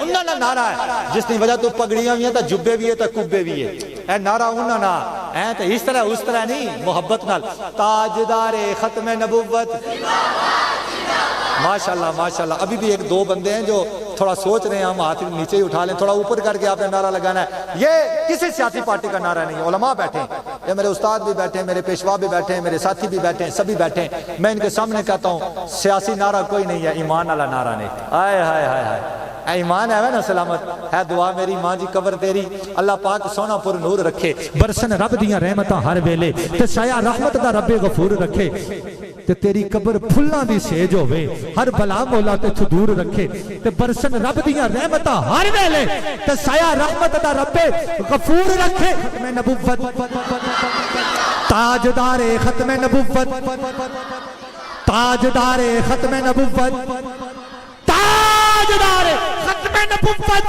انہاں نا نعرہ ہے جس کی وجہ تو پگڑیاں بھی ہیں تو جبے بھی ہے تو کبے بھی ہے، اے نعرہ انہاں نا اے تو اس طرح نہیں، محبت نال تاجدار ختم نبوت ماشاءاللہ ماشاءاللہ۔ ابھی بھی ایک دو بندے ہیں جو تھوڑا سوچ رہے ہیں، ہم ہاتھ نیچے ہی اٹھا لیں، تھوڑا اوپر کر کے آپ نے نعرہ لگانا ہے۔ یہ کسی سیاسی پارٹی کا نعرہ نہیں ہے، علماء بیٹھے ہیں، یہ میرے استاد بھی بیٹھے ہیں، میرے پیشوا بھی بیٹھے ہیں، میرے ساتھی بھی بیٹھے ہیں، سبھی بیٹھے ہیں۔ میں ان کے سامنے کہتا ہوں سیاسی نعرہ کوئی نہیں ہے، ایمان والا نعرہ نہیں۔ آئے ہائے ہائے ہائے، اے ایمان ہے نا سلامت ہے۔ دعا میری ماں جی قبر تیری اللہ پاک سونا پر نور رکھے، برسن رب دیاں رحمتاں ہر ویلے تے سایہ رحمت دا رب غفور رکھے، تے تیری قبر پھلاں دی سیج ہوے، ہر بلا مولا تے تو دور رکھے، تے برسن رب دیاں رحمتاں ہر ویلے تے سایہ رحمت دا رب غفور رکھے۔ ختم نبوت تاجدار ختم نبوت، تاجدار ختم نبوت، تاجدار ختم نبوت۔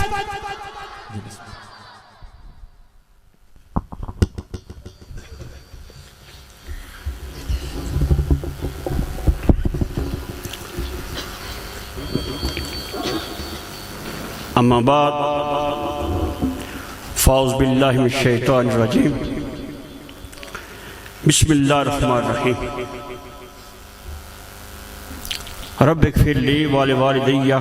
اما بعد فاعوذ باللہ من الشیطان الرجیم بسم اللہ الرحمن الرحیم رب اغفر لی ولوالدی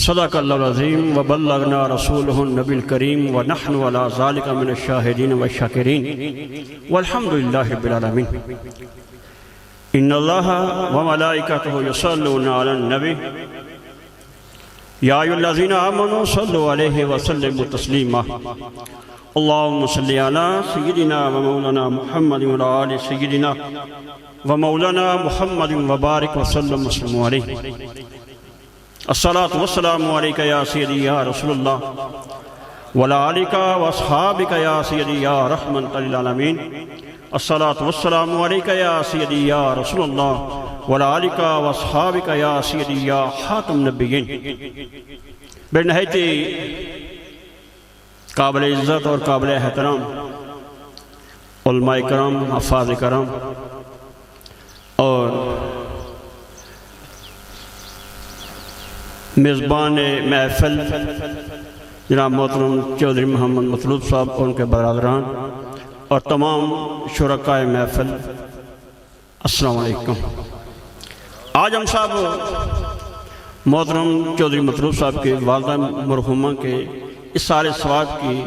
صدق اللہ العظیم وبلغنا رسولہ النبی الکریم ونحن علی ذلک من الشاہدین والشاکرین والحمدللہ رب العالمین۔ ان اللہ وملائکتہ یصلون علی النبی یا ایھا الذین آمنوا صلوا علیہ وسلموا تسلیما اللہم صلی علی سیدنا و مولانا محمد و آل سیدنا و مولانا محمد وبارک وسلم وسلم علیہ۔ الصلاة والسلام علیکہ یا سیدی یا رسول اللہ وعلی آلک و اصحابک یا سیدی یا رحمت للعالمین۔ الصلاة والسلام علیکہ یا سیدی یا رسول اللہ وعلی آلک و اصحابک یا سیدی یا خاتم نبیین۔ بے نہایتی قابل عزت اور قابل احترام علماء کرام، حفاظ کرام اور میزبان محفل جناب محترم چودھری محمد مطلوب صاحب اور ان کے برادران اور تمام شرکائے محفل، السلام علیکم۔ آج ہم صاحب محترم چودھری مطلوب صاحب کے والدہ مرحومہ کے اس سال ثواب کی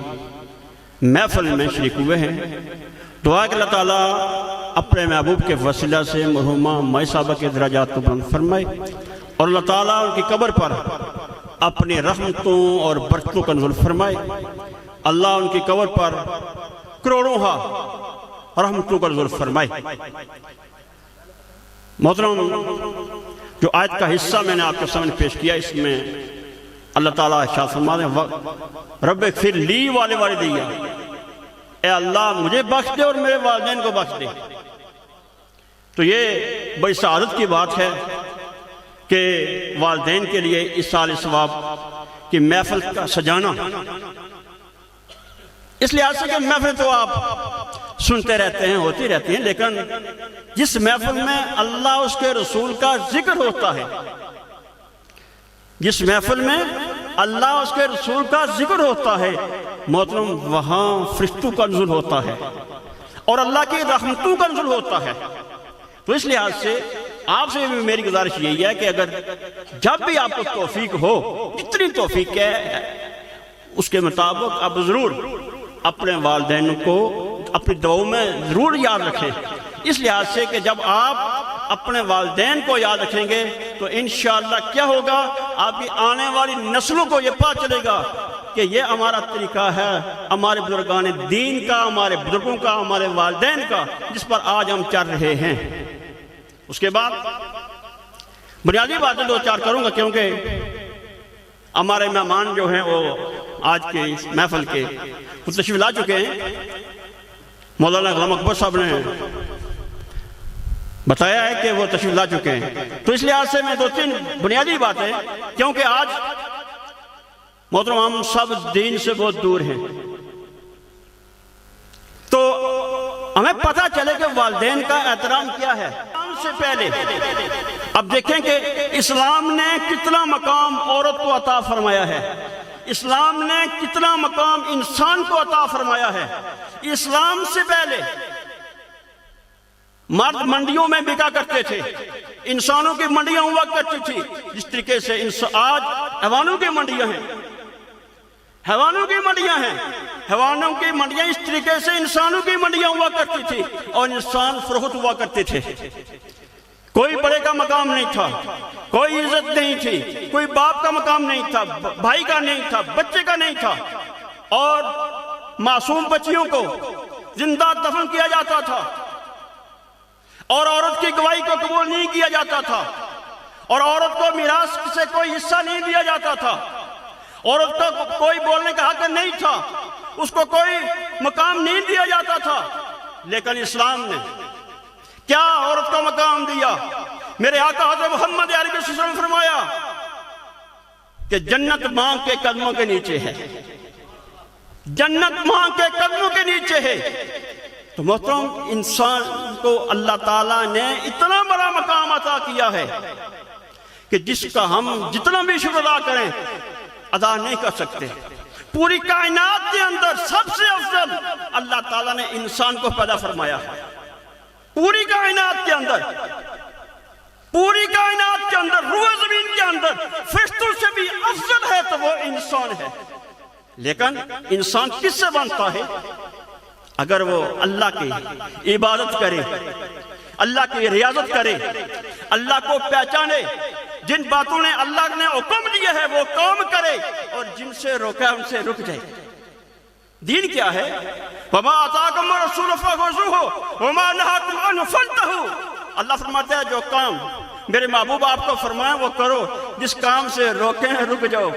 محفل میں شریک ہوئے ہیں۔ دعا کہ اللہ تعالیٰ اپنے محبوب کے وسیلہ سے مرحومہ مائی صاحبہ کے درجات کو بلند فرمائے اور اللہ تعالیٰ ان کی قبر پر اپنی رحمتوں اور برکتوں کا نزول فرمائے۔ اللہ ان کی قبر پر کروڑوں رحمتوں کا نزول فرمائے۔ محترم، جو آیت کا حصہ میں نے آپ کے سامنے پیش کیا، اس میں اللہ تعالیٰ ارشاد فرماتے ہیں رب اغفر لی ولوالدی، اے اللہ مجھے بخش دے اور میرے والدین کو بخش دے۔ تو یہ بڑی سعادت کی بات ہے کہ والدین کے لیے اس سال ثواب کی محفل کا سجانا، اس لحاظ سے کہ محفل تو آپ سنتے رہتے ہیں، ہوتی رہتی ہیں، لیکن جس محفل میں اللہ اس کے رسول کا ذکر ہوتا ہے، جس محفل میں اللہ اس کے رسول کا ذکر ہوتا ہے، محترم وہاں فرشتوں کا نزول ہوتا ہے اور اللہ کی رحمتوں کا نزول ہوتا ہے۔ تو اس لحاظ سے آپ سے بھی میری گزارش یہی ہے کہ اگر جب بھی آپ کو توفیق ہو، جتنی توفیق ہے اس کے مطابق آپ ضرور اپنے والدین کو اپنی دعاؤں میں ضرور یاد رکھیں، اس لحاظ سے کہ جب آپ اپنے والدین کو یاد رکھیں گے تو انشاءاللہ کیا ہوگا، آپ کی آنے والی نسلوں کو یہ پتہ چلے گا کہ یہ ہمارا طریقہ ہے ہمارے بزرگان دین کا، ہمارے بزرگوں کا، ہمارے والدین کا، جس پر آج ہم چل رہے ہیں۔ اس کے بعد بنیادی باتیں دو چار کروں گا کیونکہ ہمارے مہمان جو ہیں وہ آج کے اس محفل کے تشریف لا چکے ہیں۔ مولانا غلام اکبر صاحب نے بتایا ہے کہ وہ تشریف لا چکے ہیں، تو اس لحاظ سے میں دو تین بنیادی باتیں، کیونکہ آج محترم ہم سب دین سے بہت دور ہیں، تو ہمیں پتہ چلے کہ والدین کا احترام کیا ہے۔ سے پہلے اب دیکھیں کہ اسلام نے کتنا مقام عورت کو عطا فرمایا ہے، اسلام نے کتنا مقام انسان کو عطا فرمایا ہے۔ اسلام سے پہلے مرد منڈیوں میں بکا کرتے تھے، انسانوں کی منڈیاں ہوا کرتی تھی، جس طریقے سے آج حیوانوں کی منڈیاں ہیں، حیوانوں کی منڈیاں ہیں، حیوانوں کی منڈیاں اس طریقے سے انسانوں کی منڈیاں ہوا کرتی تھی، اور انسان فروخت ہوا کرتے تھے۔ کوئی بڑے کا مقام نہیں تھا، کوئی عزت نہیں تھی، کوئی باپ کا مقام نہیں تھا، بھائی کا نہیں تھا، بچے کا نہیں تھا، اور معصوم بچیوں کو زندہ دفن کیا جاتا تھا، اور عورت کی گواہی کو قبول نہیں کیا جاتا تھا، اور عورت کو میراث سے کوئی حصہ نہیں دیا جاتا تھا، عورت کو کوئی بولنے کا حق نہیں تھا، اس کو کوئی مقام نہیں دیا جاتا تھا۔ لیکن اسلام نے کیا عورت کو مقام دیا؟ میرے آقا حضرت محمد عربی صلی اللہ علیہ وسلم نے فرمایا کہ جنت ماں کے قدموں کے نیچے ہے، جنت ماں کے قدموں کے نیچے ہے۔ تو محترم، انسان کو اللہ تعالیٰ نے اتنا بڑا مقام عطا کیا ہے کہ جس کا ہم جتنا بھی شکر ادا کریں ادا نہیں کر سکتے۔ پوری کائنات کے اندر سب سے افضل اللہ تعالیٰ نے انسان کو پیدا فرمایا ہے۔ پوری کائنات کے اندر، پوری کائنات کے اندر، روح زمین کے اندر فرشتوں سے بھی افضل ہے تو وہ انسان ہے۔ لیکن انسان کس سے بنتا ہے؟ اگر وہ اللہ کی عبادت کرے، اللہ کی ریاضت کرے، اللہ کو پہچانے، جن باتوں نے اللہ نے حکم دیا ہے وہ کام کرے، اور جن سے روکا ان سے رک جائے۔ دین کیا ہے؟ وَمَا آتَاكُمُ الرَّسُولُ فَخُذُوهُ وَمَا نَهَاكُمْ عَنْهُ فَانْتَهُوا۔ اللہ فرماتا ہے جو کام میرے محبوب آپ کو فرمائیں وہ کرو، جس کام سے روکیں رک جاؤ،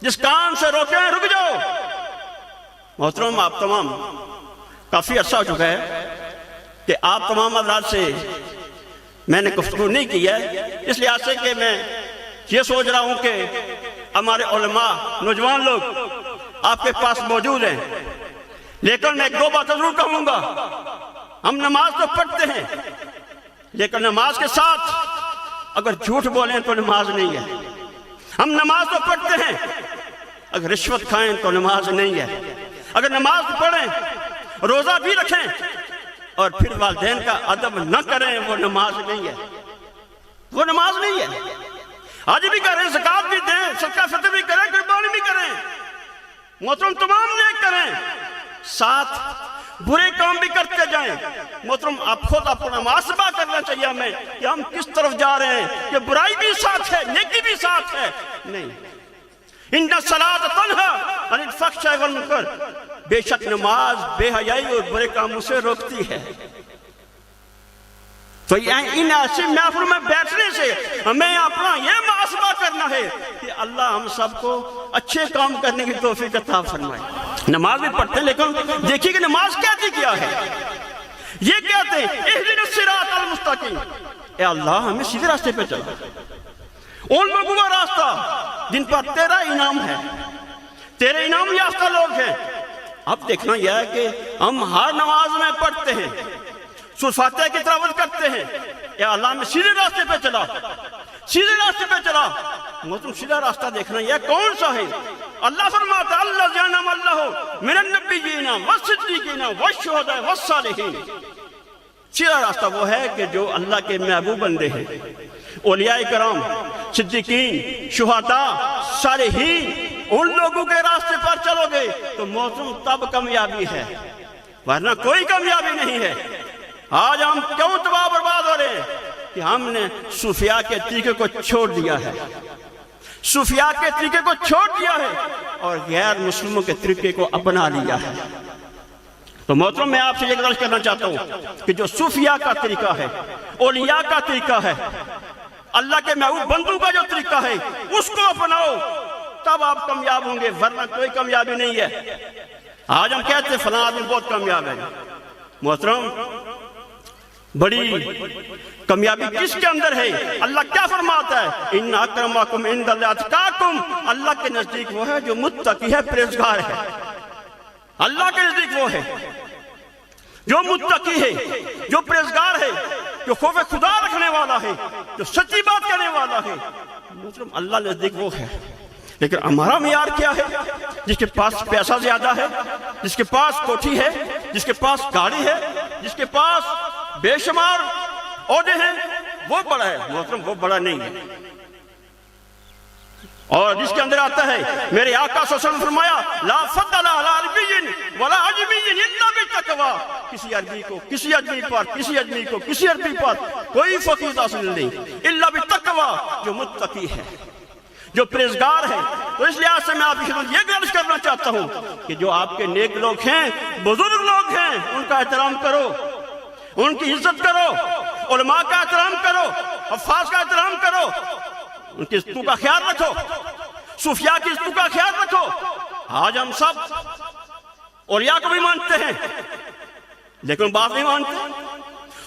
جس کام سے روکیں رک جاؤ۔ محترم، آپ تمام کافی عرصہ ہو چکا ہے کہ آپ تمام حضرات سے میں نے گفتگو نہیں کی ہے، اس لحاظ سے کہ میں یہ سوچ رہا ہوں کہ ہمارے علماء، نوجوان لوگ آپ کے پاس موجود ہیں، لیکن میں ایک دو باتیں ضرور کہوں گا۔ ہم نماز تو پڑھتے ہیں، لیکن نماز کے ساتھ اگر جھوٹ بولیں تو نماز نہیں ہے۔ ہم نماز تو پڑھتے ہیں، اگر رشوت کھائیں تو نماز نہیں ہے۔ اگر نماز پڑھیں، روزہ بھی رکھیں، اور پھر والدین کا ادب نہ کریں، وہ نماز نہیں ہے، وہ نماز نہیں ہے۔ حج بھی کریں، زکوٰۃ بھی دیں، صدقہ فطر بھی کریں، قربانی بھی کریں، محترم تمام نیک کریں، ساتھ برے کام بھی کرتے جائیں۔ محترم، آپ خود اپنا محاسبہ کرنا چاہیے ہمیں کہ ہم کس طرف جا رہے ہیں، کہ برائی بھی ساتھ ہے، نیکی بھی ساتھ ہے۔ نہیں، ان الصلاۃ تنہی عن الفحشاء والمنکر، بے شک نماز بے حیائی اور برے کاموں سے روکتی ہے۔ تو ان ایسی محفل میں بیٹھنے سے ہمیں اپنا یہ محاسبہ کرنا ہے کہ اللہ ہم سب کو اچھے کام کرنے کی توفیق عطا فرمائے۔ نماز بھی پڑھتے ہیں، لیکن دیکھیے کہ نماز کہتی کیا ہے۔ یہ کہتے ہیں اہدنا الصراط المستقیم، اے اللہ ہمیں سیدھے راستے پہ چلا، ان لوگوں کا راستہ جن پر تیرا انعام ہے، تیرے انعام یافتہ لوگ ہیں۔ اب دیکھنا یہ ہے کہ ہم ہر نماز میں پڑھتے ہیں، سورۃ فاتحہ کی تلاوت کرتے ہیں، اے اللہ میں سیدھے راستے پہ چلا، سیدھے راستے پہ چلا۔ محترم، سیدھا راستہ دیکھنا یہ کون سا ہے؟ اللہ فرماتا اللہ جانم اللہ من النبیین والصدیقین والشہداء والصالحین۔ سیدھا راستہ وہ ہے کہ جو اللہ کے محبوب بندے ہیں، اولیاء کرام، صدیقین، شہداء، صالحین، ان لوگوں کے راستے پر چلو گے تو محترم تب کامیابی ہے، ورنہ کوئی کامیابی نہیں ہے۔ آج ہم کیوں تباہ برباد ہو رہے ہیں؟ کہ ہم نے صوفیاء کے طریقے کو چھوڑ دیا ہے، صوفیاء کے طریقے کو چھوڑ دیا ہے اور غیر مسلموں کے طریقے کو اپنا لیا ہے۔ تو محترم، میں آپ سے یہ گزارش کرنا چاہتا ہوں کہ جو صوفیاء کا طریقہ ہے، اولیاء کا طریقہ ہے، اللہ کے محبوب بندوں کا جو طریقہ ہے، اس کو اپناؤ، تب آپ کامیاب ہوں گے، ورنہ کوئی کامیابی نہیں ہے۔ آج ہم کہتے ہیں فلاں آدمی بہت کامیاب ہے۔ محترم، بڑی کامیابی کس کے اندر ہے؟ اللہ کیا فرماتا ہے؟ ان اکرمکم عند اللہ اتقاکم، اللہ کے نزدیک وہ ہے جو متقی ہے، پرہیزگار ہے۔ اللہ کے نزدیک وہ ہے جو متقی ہے، جو پرہیزگار ہے۔ جو خوف خدا رکھنے والا ہے، جو سچی بات کرنے والا ہے، محترم اللہ نزدیک وہ ہے۔ لیکن ہمارا معیار کیا ہے؟ جس کے پاس پیسہ زیادہ ہے، جس کے پاس کوٹھی ہے، جس کے پاس گاڑی ہے، جس کے پاس بے شمار عہدے ہیں، وہ بڑا ہے۔ محترم وہ بڑا نہیں ہے۔ اور جس کے اندر آتا ہے میرے آقا صلی اللہ علیہ وسلم فرمایا لا فضل علی عربی ولا عجمی الا بالتقوی، کسی عربی کو کسی عجمی پر، کسی عجمی کو کسی عربی پر کوئی فضیلت حاصل نہیں الا بالتقوی، جو متقی ہے، جو پرہیزگار ہے۔ تو اس لحاظ سے میں آپ کی خدمت یہ گزارش کرنا چاہتا ہوں کہ جو آپ کے نیک لوگ ہیں، بزرگ لوگ ہیں، ان کا احترام کرو، ان کی عزت کرو، علماء کا احترام کرو، حفاظ کا احترام کرو، ان کی عزتوں کا خیال رکھو، صوفیاء کی عزتوں کا خیال رکھو۔ آج ہم سب اولیاء کو بھی مانتے ہیں لیکن بات نہیں مانتے،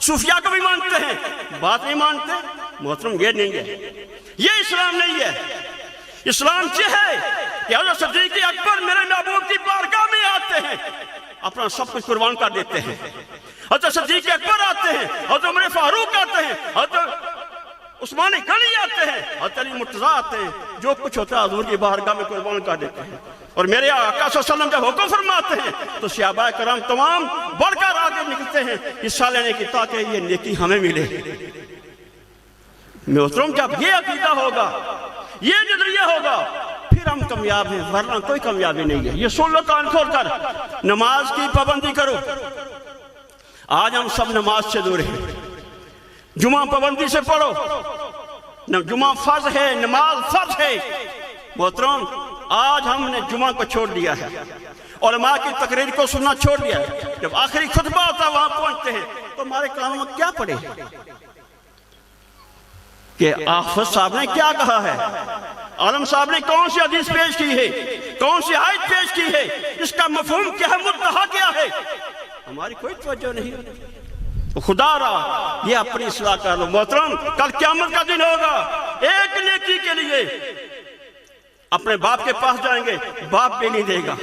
صوفیاء کو بھی مانتے ہیں بات نہیں مانتے۔ محترم یہ نہیں ہے، یہ اسلام نہیں ہے۔ اسلام یہ ہے کہ حضرت صدیق اکبر میرے محبوب کی بارگاہ میں آتے ہیں، اپنا سب کچھ قربان کر دیتے ہیں۔ حضرت صدیق اکبر آتے ہیں، حضرت عمر فاروق آتے ہیں، حضرت عثمان غنی آتے ہیں، حضرت علی مرتضیٰ آتے ہیں، جو کچھ ہوتا ہے حضور کی بارگاہ میں قربان کر دیتے ہیں۔ اور میرے آقا صلی اللہ علیہ وسلم جب حکم فرماتے ہیں تو صحابہ کرام تمام بڑھ کر آگے نکلتے ہیں حصہ لینے کی، تاکہ یہ نیکی ہمیں ملے۔ محترم جب یہ عقیدہ ہوگا، یہ نظریہ ہوگا، پھر ہم کامیاب ہیں، ورنہ کوئی کامیابی نہیں ہے۔ یہ سن لو کان کھول کر، نماز کی پابندی کرو۔ آج ہم سب نماز سے دور ہیں۔ جمعہ پابندی سے پڑھو، جمعہ فرض ہے، نماز فرض ہے۔ محترم آج ہم نے جمعہ کو چھوڑ دیا ہے، علماء کی تقریر کو سننا چھوڑ دیا ہے۔ جب آخری خطبہ ہوتا ہے وہاں پہنچتے ہیں تو ہمارے کانوں میں کیا پڑے کہ حافظ صاحب نے کیا کہا ہے، عالم صاحب نے کون سی حدیث پیش کی ہے، کون سی آیت پیش کی ہے، اس کا مفہوم کیا ہے، مدعا کیا ہے، ہماری کوئی توجہ نہیں۔ خدا را یہ اپنی اصلاح کر لو۔ محترم کل قیامت کا دن ہوگا، ایک نیکی کے لیے اپنے باپ کے پاس جائیں گے، باپ بھی نہیں دے گا،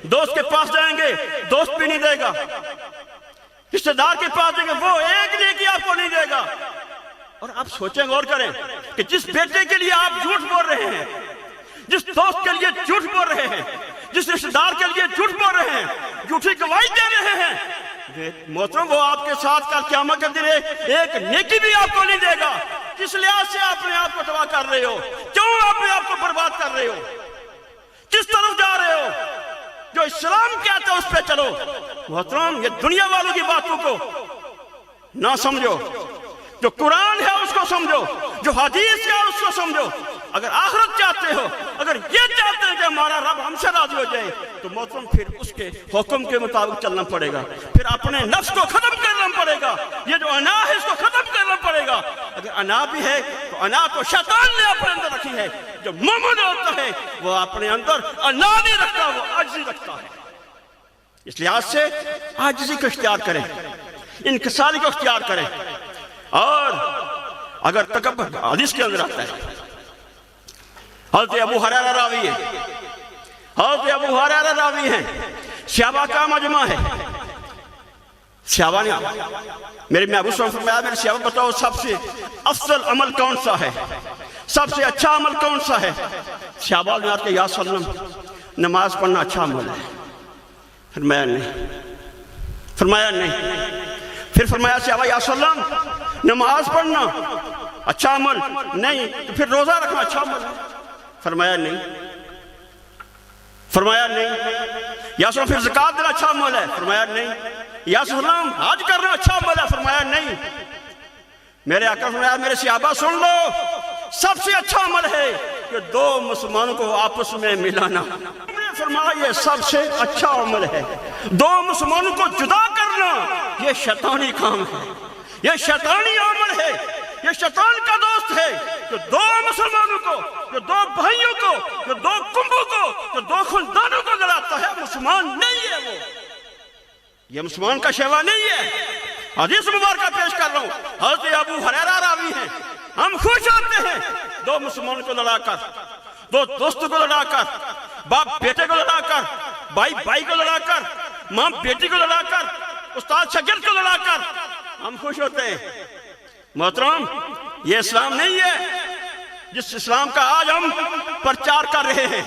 دوست کے پاس جائیں گے، دوست بھی نہیں دے گا، رشتہ دار کے پاس جائیں گے، وہ ایک نیکی آپ کو نہیں دے گا۔ اور آپ سوچیں غور کریں کہ جس بیٹے کے لیے آپ جھوٹ بول رہے ہیں، جس دوست کے لیے جھوٹ بول رہے ہیں، جس رشتہ دار کے لیے جھوٹ بول رہے ہیں، جھوٹی گواہی دے رہے ہیں، محترم وہ آپ کے ساتھ کل قیامت کے دن ایک نیکی بھی آپ کو نہیں دے گا۔ کس لحاظ سے آپ اپنے آپ کو تباہ کر رہے ہو؟ کیوں اپنے آپ کو برباد کر رہے ہو؟ کس طرف جا رہے ہو؟ جو اسلام کہتا ہے اس پہ چلو۔ محترم یہ دنیا والوں کی باتوں کو نہ سمجھو، جو قرآن ہے اس کو سمجھو، جو حدیث ہے اس کو سمجھو۔ اگر آخرت چاہتے ہو، اگر یہ چاہتے ہیں کہ ہمارا رب ہم سے راضی ہو جائے، تو محترم پھر اس کے حکم کے مطابق چلنا پڑے گا، پھر اپنے نفس کو ختم کرنا پڑے گا، یہ جو انا ہے اس کو ختم کرنا پڑے گا۔ اگر انا بھی ہے تو انا تو شیطان نے اپنے اندر رکھی ہے، جو مومن ہوتا ہے وہ اپنے اندر انا نہیں رکھتا، وہ عاجزی رکھتا ہے۔ اس لحاظ سے عاجزی کو اختیار کریں، انکساری کو اختیار کریں۔ اور اگر تکبر حدیث کے اندر آتا ہے، حضرت ابو ہریرہ راوی ہے، حضرت ابو ہریرہ راوی ہیں، صحابہ کا مجمع ہے۔ صحابہ نے میرے محبوب صلی اللہ علیہ وسلم فرمایا میرے صحابہ بتاؤ سب سے افضل عمل کون سا ہے، سب سے اچھا عمل کون سا ہے؟ صحابہ نے کہا یا رسول اللہ نماز پڑھنا اچھا عمل ہے۔ فرمایا نہیں، فرمایا نہیں۔ پھر فرمایا صحابہ یا رسول اللہ نماز پڑھنا اچھا عمل نہیں تو پھر روزہ رکھنا اچھا عمل ہے؟ فرمایا نہیں، فرمایا نہیں۔ یا رسول اللہ پھر زکوٰۃ دینا اچھا عمل ہے؟ فرمایا نہیں۔ یا رسول اللہ حج کرنا اچھا عمل ہے؟ فرمایا نہیں۔ میرے آقا فرمایا میرے صحابہ سن لو، سب سے اچھا عمل ہے کہ دو مسلمانوں کو آپس میں ملانا۔ فرمایا یہ سب سے اچھا عمل ہے، دو مسلمانوں کو جدا کرنا یہ شیطانی کام ہے، یہ شیطانی عمل ہے، یہ شیطان کا دوست ہے جو دو مسلمانوں کو، جو دو بھائیوں کو، جو دو کنبوں کو، جو دو خاندانوں کو لڑاتا ہے۔ مسلمان نہیں ہے وہ، یہ مسلمان کا شیوا نہیں ہے۔ حدیث مبارکہ پیش کر رہا ہوں، حضرت ابو ہریرہ راوی ہیں، ہم خوش ہوتے ہیں دو مسلمانوں کو لڑا کر، دو دوستوں کو لڑا کر، باپ بیٹے کو لڑا کر، بھائی بھائی کو لڑا کر، ماں بیٹی کو لڑا کر، استاد شاگرد کو لڑا کر ہم خوش ہوتے ہیں۔ محترم یہ اسلام نہیں ہے جس اسلام کا آج ہم پرچار کر رہے ہیں،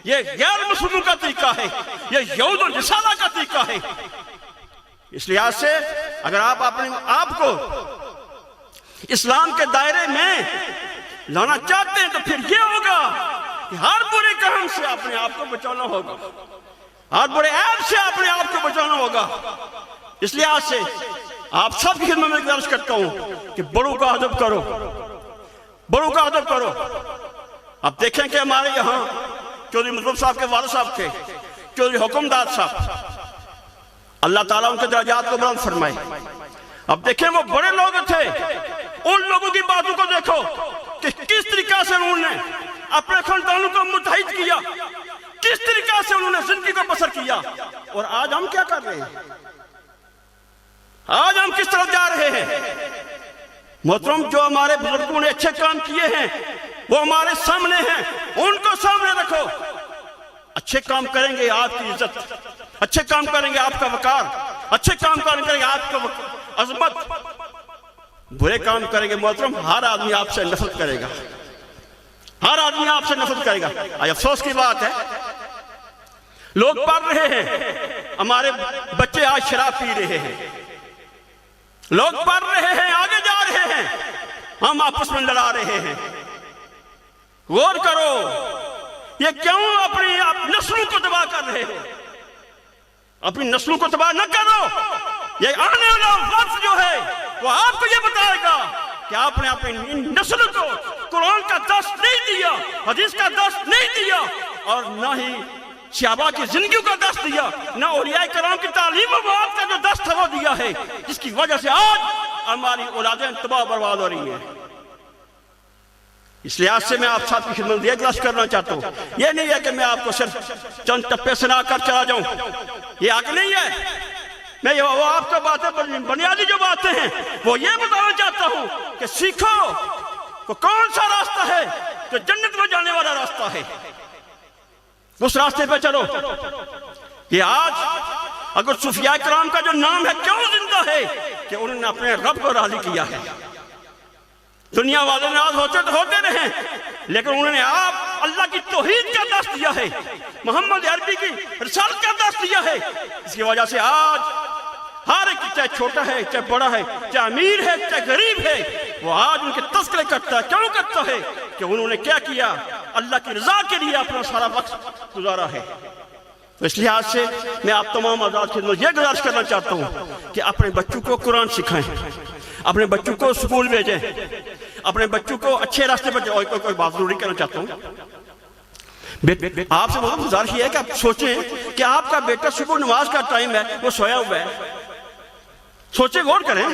یہ غیر مسلموں کا طریقہ ہے، یہ یہود و نصارہ کا طریقہ ہے۔ اس لحاظ سے اگر آپ اپنے آپ کو اسلام کے دائرے میں لانا چاہتے ہیں تو پھر یہ ہوگا کہ ہر برے کام سے اپنے آپ کو بچانا ہوگا، ہر برے عیب سے اپنے آپ کو بچانا ہوگا۔ اس لحاظ سے آپ سب کی خدمت میں گزارش کرتا ہوں کہ بڑوں کا ادب کرو، بڑوں کا ادب کرو۔ آپ دیکھیں کہ ہمارے یہاں چودھری مطلب صاحب کے والد صاحب تھے، چودھری حکمداد صاحب، اللہ تعالیٰ ان کے درجات کو بلند فرمائے۔ اب دیکھیں وہ بڑے لوگ تھے، ان لوگوں کی باتوں کو دیکھو کہ کس طریقہ سے انہوں نے اپنے خاندانوں کو متحد کیا، کس طریقہ سے انہوں نے زندگی کو بسر کیا۔ اور آج ہم کیا کر رہے ہیں؟ آج ہم کس طرف جا رہے ہیں؟ محترم جو ہمارے بزرگوں نے اچھے کام کیے ہیں وہ ہمارے سامنے ہیں، ان کو سامنے رکھو۔ اچھے کام کریں گے آپ کی عزت، اچھے کام کریں گے آپ کا وقار، اچھے کام کریں گے آپ کا عظمت۔ برے کام کریں گے محترم ہر آدمی آپ سے نفرت کرے گا، ہر آدمی آپ سے نفرت کرے گا۔ آج افسوس کی بات ہے لوگ پڑھ رہے ہیں، ہمارے بچے آج شراب پی رہے ہیں، لوگ پڑھ رہے ہیں، آگے جا رہے ہیں، ہم آپس میں لڑا رہے ہیں۔ غور کرو یہ کیوں اپنی نسلوں کو تباہ کر رہے ہو؟ اپنی نسلوں کو تباہ نہ کرو، یہ آنے والا وقت جو ہے وہ آپ کو یہ بتائے گا کہ آپ نے اپنی نسل کو قرآن کا درس نہیں دیا، حدیث کا درس نہیں دیا، اور نہ ہی صحابہ کی زندگیوں کا درس دیا، نہ اولیاء کرام کی تعلیم و مواد کا جو درس تھا وہ دیا ہے، جس کی وجہ سے آج ہماری اولادیں تباہ برباد ہو رہی ہیں۔ اس لحاظ سے میں آپ ساتھ کی خدمت یہ گزارش کرنا چاہتا ہوں، یہ نہیں ہے کہ میں آپ کو صرف چند ٹپے سنا کر چلا جاؤں، یہ حق نہیں ہے۔ میں وہ آپ کو باتیں بنیادی جو باتیں ہیں وہ یہ بتانا چاہتا ہوں کہ سیکھو کہ کون سا راستہ ہے جو جنت میں جانے والا راستہ ہے، اس راستے پہ چلو۔ یہ آج اگر صوفیاء کرام کا جو نام ہے کیوں زندہ ہے کہ انہوں نے اپنے رب کو راضی کیا ہے۔ دنیا والے ناراض ہوتے تو ہوتے رہے، لیکن انہوں نے آپ اللہ کی توحید کا درس دیا ہے، محمد عربی کی رسالت کا درس دیا ہے۔ اس کی وجہ سے آج ہر ایک چاہے چھوٹا ہے، چاہے بڑا ہے، چاہے امیر ہے، چاہے غریب ہے، وہ آج ان کے تذکرے کرتا ہے۔ کیوں کرتا ہے؟ کہ انہوں نے کیا کیا؟ اللہ کی رضا کے لیے اپنا سارا وقت گزارا ہے۔ تو اس لحاظ سے میں آپ تمام آزاد خدمت یہ گزارش کرنا چاہتا ہوں کہ اپنے بچوں کو قرآن سکھائیں، اپنے بچوں کو سکول بھیجیں، اپنے بچوں کو اچھے راستے پر جائیں۔ کوئی بات ضروری کرنا چاہتا ہوں، آپ سے بہت گزارش یہ ہے کہ آپ سوچیں کہ آپ کا بیٹا صبح نماز کا ٹائم ہے، وہ سویا ہوا ہے، سوچیں، غور کریں،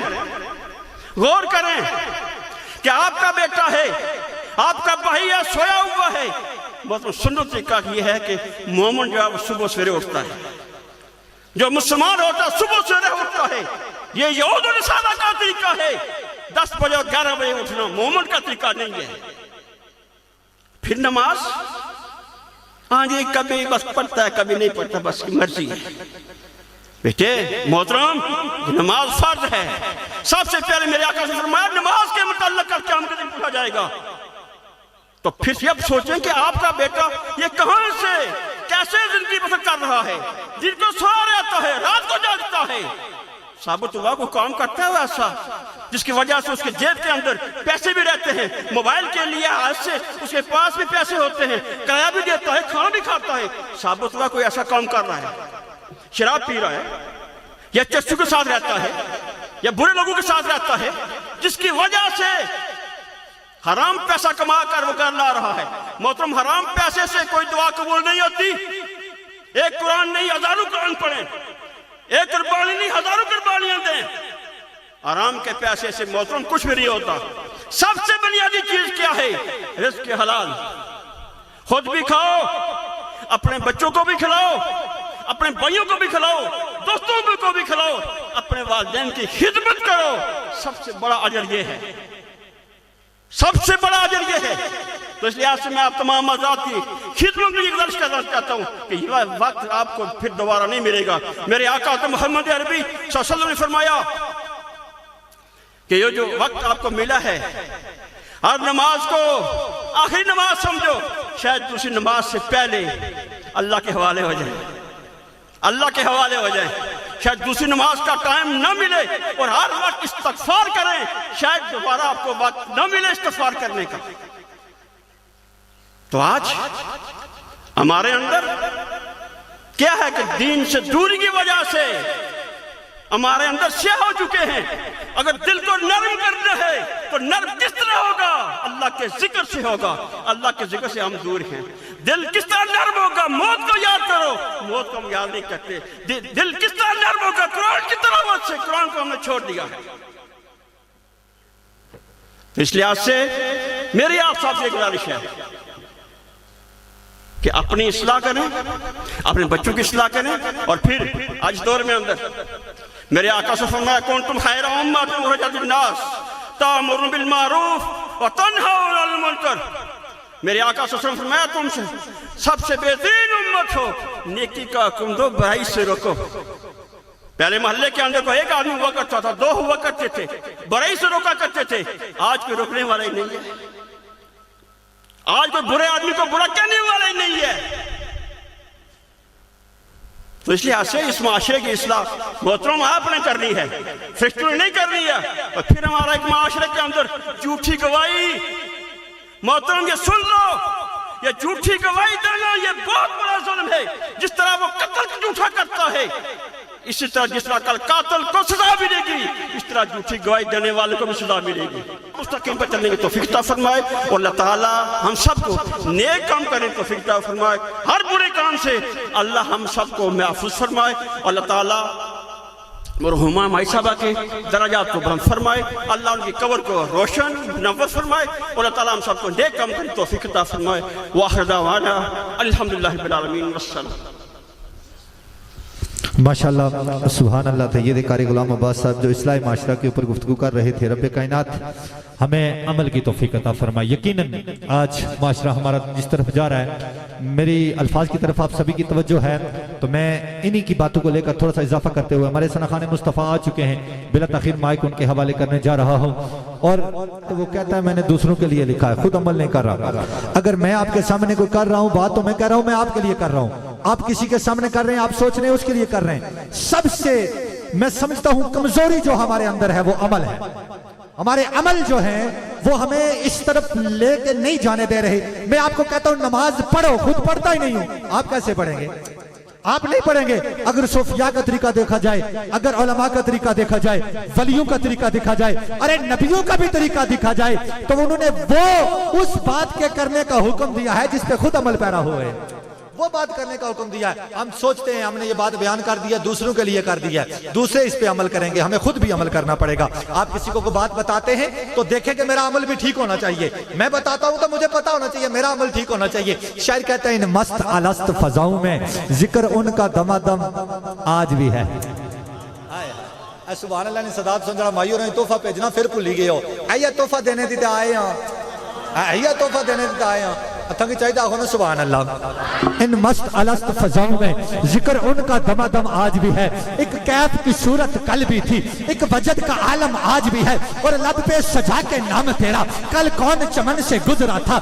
غور کریں کہ آپ کا بیٹا ہے، آپ کا بھائی ہے، سویا ہوا ہے۔ بہت سنت طریقہ یہ ہے کہ مومن جو ہے وہ صبح سویرے اٹھتا ہے، جو مسلمان ہوتا ہے صبح سویرے اٹھتا ہے۔ یہ یہود و نصارہ کا طریقہ ہے، 10 بجے اور 11 بجے اٹھنا مومن کا طریقہ نہیں ہے۔ پھر نماز ہاں جی کبھی بس پڑھتا ہے، کبھی نہیں پڑھتا، بس کی مرضی ہے۔ بیٹے محترم نماز فرض ہے، سب سے پہلے میرے آقا نے فرمایا نماز کے متعلق کر قیامت کے دن پوچھا جائے گا۔ تو پھر اب سوچیں کہ آپ کا بیٹا یہ کہاں سے کیسے زندگی بسر کر رہا ہے، دن کو سو رہتا ہے، رات کو جاگتا ہے۔ ثابت ہوا کو کام کرتا ہے ایسا جس کی وجہ سے اس کے جیب کے اندر پیسے بھی رہتے ہیں، موبائل کے لیے آج سے اس کے پاس بھی پیسے ہوتے ہیں، کرایہ بھی دیتا ہے، کھانا بھی کھاتا ہے۔ ثابت ہوا کوئی ایسا کام کر رہا ہے، شراب پی رہا ہے، یا چچو کے ساتھ رہتا ہے، یا برے لوگوں کے ساتھ رہتا ہے، جس کی وجہ سے حرام پیسہ کما کر وہ کر لا رہا ہے۔ محترم حرام پیسے سے کوئی دعا قبول نہیں ہوتی۔ ایک قرآن نہیں ہزاروں قرآن پڑھیں، ایک قربانی نہیں ہزاروں قربانیاں دیں۔ حرام کے پیسے سے محترم کچھ بھی نہیں ہوتا۔ سب سے بنیادی چیز کیا ہے؟ رزق حلال، خود بھی کھاؤ، اپنے بچوں کو بھی کھلاؤ، اپنے بھائیوں کو بھی کھلاؤ، دوستوں کو بھی کھلاؤ، اپنے والدین کی خدمت کرو۔ سب سے بڑا اجر یہ ہے، سب سے بڑا اجر یہ ہے۔ تو اس لحاظ سے میں آپ تمام آزاد کی خدمت میں یہ گزارش کرنا چاہتا ہوں کہ یہ وقت آپ کو پھر دوبارہ نہیں ملے گا۔ میرے آقا محمد عربی صلی اللہ علیہ وسلم نے فرمایا کہ یہ جو وقت آپ کو ملا ہے ہر نماز کو آخری نماز سمجھو، شاید دوسری نماز سے پہلے اللہ کے حوالے ہو جائیں، اللہ کے حوالے ہو جائیں، شاید دوسری نماز کا ٹائم نہ ملے اور ہر وقت استغفار کریں، شاید دوبارہ آپ کو وقت نہ ملے استغفار کرنے کا۔ تو آج ہمارے اندر کیا ہے کہ دین سے دوری کی وجہ سے ہمارے اندر سیاہ ہو چکے ہیں۔ اگر دل کو نرم کرنا ہے تو نرم کس طرح ہوگا؟ اللہ کے ذکر سے ہوگا، اللہ کے ذکر سے ہم دور ہیں۔ دل کس طرح نرم ہوگا؟ موت کو یاد کرو، موت کو ہم یاد نہیں کرتے۔ دل کس طرح نرم ہوگا؟ قرآن کی تلاوت سے، قرآن کو ہم نے چھوڑ دیا ہے۔ تو اس لحاظ سے میری آپ سب سے گزارش ہے کہ اپنی اصلاح کریں، اپنے بچوں کی اصلاح کریں، اور پھر آج دور میں اندر میرے آقا سے فرمایا کنتم خیر امۃ اخرجت للناس تأمرون بالمعروف وتنہون عن المنکر۔ میرے آقا سے فرمایا تم سے سب سے بہترین امت ہو، نیکی کا حکم دو، برائی سے روکو۔ پہلے محلے کے اندر کو ایک آدمی ہوا کرتا تھا، دو ہوا کرتے تھے، برائی سے روکا کرتے تھے، آج کوئی روکنے والا ہی نہیں ہے، آج کوئی برے آدمی کو برا کہنے والا ہی نہیں ہے۔ تو اس لحاظ سے اس معاشرے کی اصلاح محترم آپ نے کرنی ہے، فرشتوں نے نہیں کرنی ہے۔ اور پھر ہمارا ایک معاشرے کے اندر جھوٹی گواہی، محترم یہ سن لو، یہ جھوٹی گواہی دینا یہ بہت بڑا ظلم ہے۔ جس طرح وہ قتل کو جھوٹا کرتا ہے، اسی طرح جس طرح کل قاتل کو سزا ملے گی، اس طرح جھوٹی گواہی دینے والے کو بھی سزا ملے گی۔ مستقیم پر چلنے کی توفیق عطا فرمائے، اور اللہ تعالی ہم سب کو نیک کام کرنے کی توفیق عطا فرمائے، ہر برے کام سے اللہ ہم سب کو محفوظ فرمائے، اور اللہ تعالی مرحومہ مائی صاحبہ کے درجات کو بلند فرمائے، اللہ ان کی قبر کو روشن منور فرمائے، اور اللہ تعالی ہم سب کو نیک کام کرنے کی توفیق عطا فرمائے۔ وآخر دعوانا الحمدللہ رب العالمین والسلام۔ ماشاءاللہ سبحان اللہ۔ سید قاری غلام عباس صاحب جو اصلاح معاشرہ کے اوپر گفتگو کر رہے تھے، رب کائنات ہمیں عمل کی توفیق عطا فرمائے۔ یقیناً آج معاشرہ ہمارا جس طرف جا رہا ہے، میری الفاظ کی طرف آپ سبھی کی توجہ ہے، تو میں انہی کی باتوں کو لے کر تھوڑا سا اضافہ کرتے ہوئے ہمارے ثناخان مصطفیٰ آ چکے ہیں، بلا تاخیر مائک ان کے حوالے کرنے جا رہا ہوں۔ اور وہ کہتا ہے میں نے دوسروں کے لیے لکھا ہے، خود عمل نہیں کر رہا۔ اگر میں آپ کے سامنے کوئی کر رہا ہوں بات، تو میں کہہ رہا ہوں میں آپ کے لیے کر رہا ہوں، آپ کسی کے سامنے کر رہے ہیں، آپ سوچ رہے ہیں اس کے لیے کر رہے ہیں۔ سب سے میں سمجھتا ہوں کمزوری جو ہمارے اندر ہے وہ عمل ہے۔ ہمارے عمل جو ہیں وہ ہمیں اس طرف لے کے نہیں جانے دے رہے۔ میں آپ کو کہتا ہوں نماز پڑھو، خود پڑھتا ہی نہیں ہوں، آپ کیسے پڑھیں گے؟ آپ نہیں پڑھیں گے۔ اگر صوفیاء کا طریقہ دیکھا جائے، اگر علماء کا طریقہ دیکھا جائے، ولیوں کا طریقہ دیکھا جائے، ارے نبیوں کا بھی طریقہ دیکھا جائے، تو انہوں نے وہ اس بات کے کرنے کا حکم دیا ہے جس پہ خود عمل پیرا ہوئے، وہ بات کرنے کا حکم دیا ہے۔ ہم سوچتے ہیں ہم نے یہ بات بیان کر دیا، دوسروں کے لیے کر دیا، دوسرے اس پہ عمل کریں گے، ہمیں خود بھی عمل کرنا پڑے گا۔ آپ کسی کو بات بتاتے ہیں تو دیکھیں کہ میرا عمل بھی ٹھیک ہونا چاہیے، میں بتاتا ہوں تو مجھے پتا ہونا چاہیے میرا عمل ٹھیک ہونا چاہیے۔ شاعر کہتے ہیں ان مست الست فضاؤں میں ذکر ان کا دمادم آج بھی ہے۔ سبحان اللہ نے صدات سن جڑا مائیو نے تحفہ بھیجنا پھر بھلی گئے ہو، آئیے تحفہ دینے دیتے آئے ہاں، آئیے تحفہ دینے دیتے آئے ہاں، اتھنگی چاہیے آخو نا سبحان اللہ۔ ان مست الست فضاؤں میں ذکر ان کا دمادم آج بھی ہے، ایک کیف کی صورت کل بھی تھی، ایک وجد کا عالم آج بھی ہے، اور لب پہ سجا کے نام تیرا کل کون چمن سے گزرا تھا،